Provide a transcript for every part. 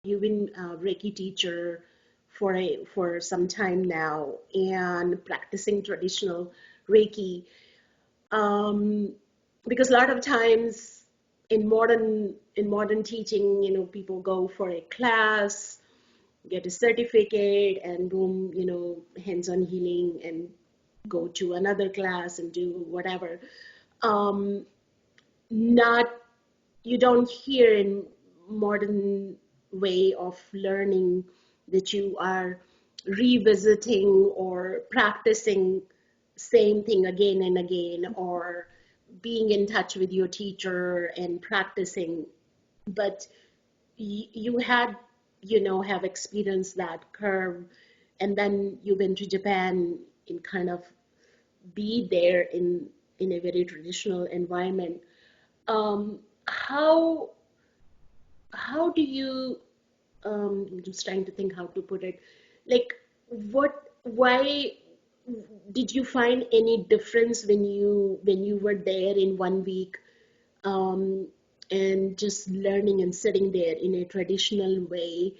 you've been a Reiki teacher for some time now and practicing traditional Reiki. Um, because a lot of times in modern teaching, people go for a class, get a certificate, and boom, hands-on healing, and go to another class and do whatever. Um, not You don't hear in modern way of learning that you are revisiting or practicing same thing again and again, or being in touch with your teacher and practicing. But you had, have experienced that curve, and then you went to Japan and kind of be there in a very traditional environment. Um, how how do you, I'm just trying to think how to put it, like, why did you find any difference when you were there in 1 week, um, and just learning and sitting there in a traditional way,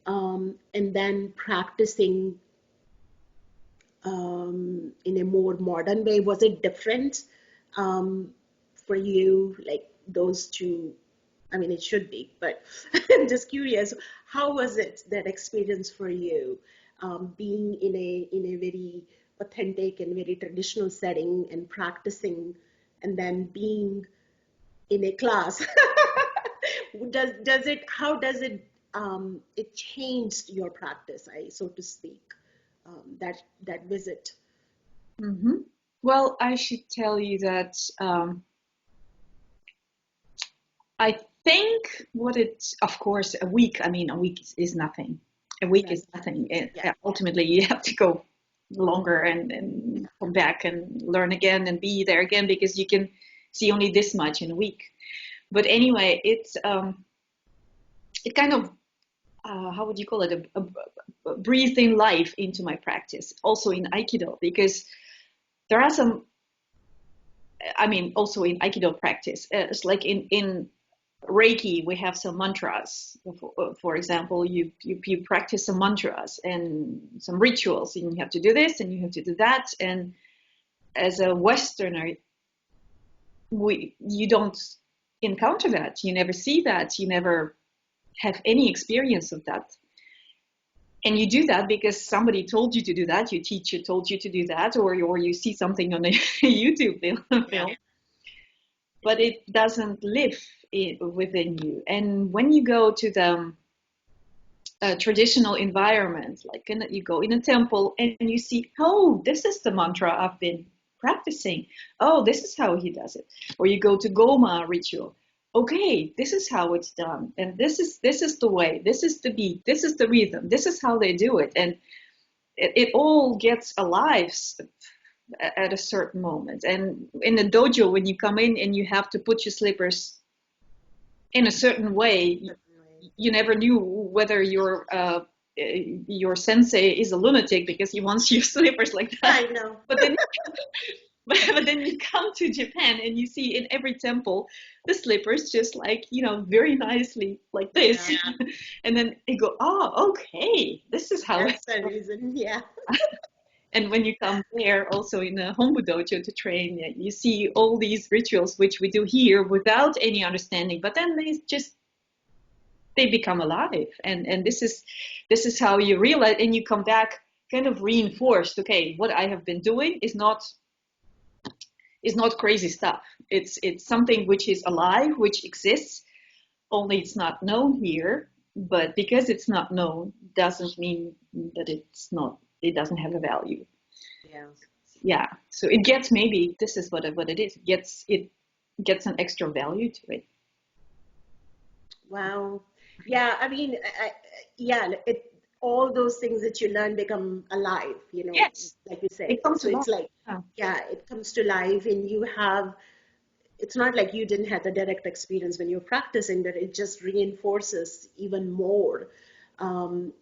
and then practicing in a more modern way? Was it different, um, for you, like those two? I mean, it should be, but I'm just curious. How was it, that experience for you, being in a very authentic and very traditional setting and practicing, and then being in a class? Does it How does it, it changed your practice, so to speak, that visit? Hmm. Well, I should tell you that I think of course, a week, I mean, a week is nothing. A week Right. is nothing. Yeah. Ultimately, you have to go longer and come back and learn again and be there again because you can see only this much in a week. But anyway, it kind of, how would you call it, a breathing life into my practice, also in Aikido, because there are some, I mean, also in Aikido practice, it's like in Reiki, we have some mantras. For example, you practice some mantras and some rituals, and you have to do this and you have to do that. And as a Westerner, you don't encounter that. You never see that. You never have any experience of that. And you do that because somebody told you to do that. Your teacher told you to do that, or you see something on a YouTube film. Yeah. But it doesn't live within you. And when you go to the traditional environment, like you go in a temple and you see, oh, this is the mantra I've been practicing. Oh, this is how he does it. Or you go to Goma ritual. Okay, this is how it's done, and this is the way. This is the beat. This is the rhythm. This is how they do it, and it all gets alive at a certain moment. And in the dojo, when you come in and you have to put your slippers in a certain way, you never knew whether your sensei is a lunatic because he wants your slippers like that. I know. But then, but then you come to Japan and you see in every temple the slippers just like, very nicely like this. Yeah, And then you go, oh, okay, this is how that's it's the done. reason. Yeah. And when you come there also in a Hombu dojo to train, you see all these rituals which we do here without any understanding, but then they become alive. And this is how you realize, and you come back kind of reinforced. Okay, what I have been doing is not crazy stuff. It's something which is alive, which exists, only it's not known here. But because it's not known doesn't mean that it doesn't have a value. Yeah. Yeah, so it gets, maybe this is what it is, it gets an extra value to it. Wow. Yeah. I mean, yeah, all those things that you learn become alive, Yes, like you it say. comes So along. it's like, Yeah. yeah, it comes to life, and it's not like you didn't have the direct experience when you're practicing, but it just reinforces even more, um,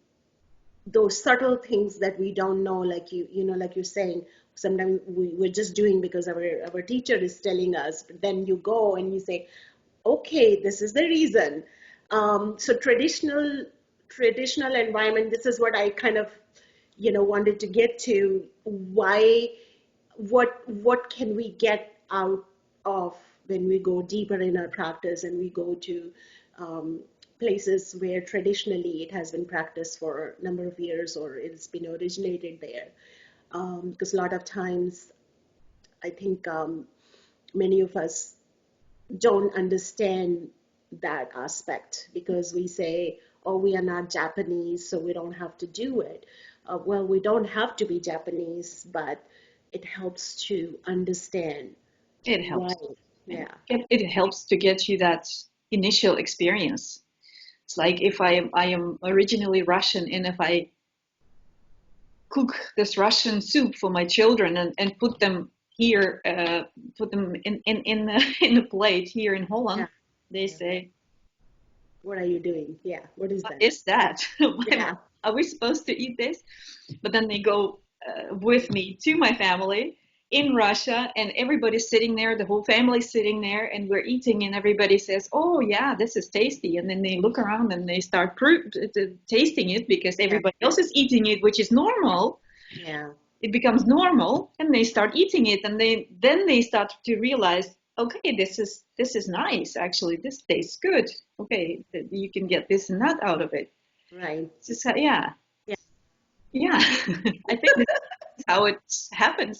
those subtle things that we don't know, like like you're saying, sometimes we're just doing because our teacher is telling us, but then you go and you say, okay, this is the reason. So traditional environment, this is what I kind of, wanted to get to. Why, what can we get out of when we go deeper in our practice and we go to um, places where traditionally it has been practiced for a number of years or it's been originated there? Because a lot of times, I think many of us don't understand that aspect because we say, oh, we are not Japanese, so we don't have to do it. Well, we don't have to be Japanese, but it helps to understand It why. helps. Yeah. It helps to get you that initial experience. It's like if I am originally Russian, and if I cook this Russian soup for my children and put them here, put them in a plate here in Holland, Yeah. they Yeah. say, What are you doing? Yeah. What is "What that? is that? Yeah. Are we supposed to eat this?" But then they go with me to my family in Russia, and everybody's sitting there, the whole family's sitting there, and we're eating, and everybody says, "Oh yeah, this is tasty." And then they look around and they start tasting it because Yeah. everybody else is eating it, which is normal. Yeah. It becomes normal, and they start eating it, and they start to realize, okay, this is nice, actually, this tastes good. Okay, you can get this and that out of it. Right. It's just, yeah, Yeah. yeah. I think this is how it happens.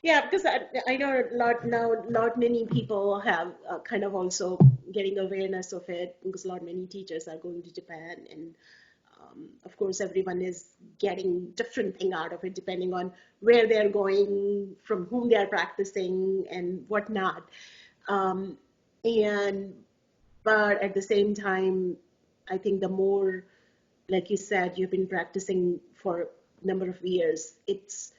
Yeah, because I know a lot now, lot many people have kind of also getting awareness of it because a lot many teachers are going to Japan, and of course everyone is getting different thing out of it depending on where they're going, from whom they are practicing, and whatnot. Um, and but at the same time, I think the more, like you said, you've been practicing for a number of years, it's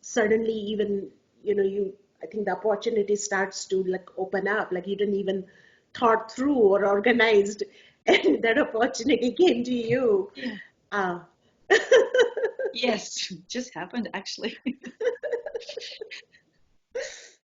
suddenly even, you, I think the opportunity starts to like open up, like you didn't even thought through or organized, and that opportunity came to you. Yeah. uh, Yes, just happened actually.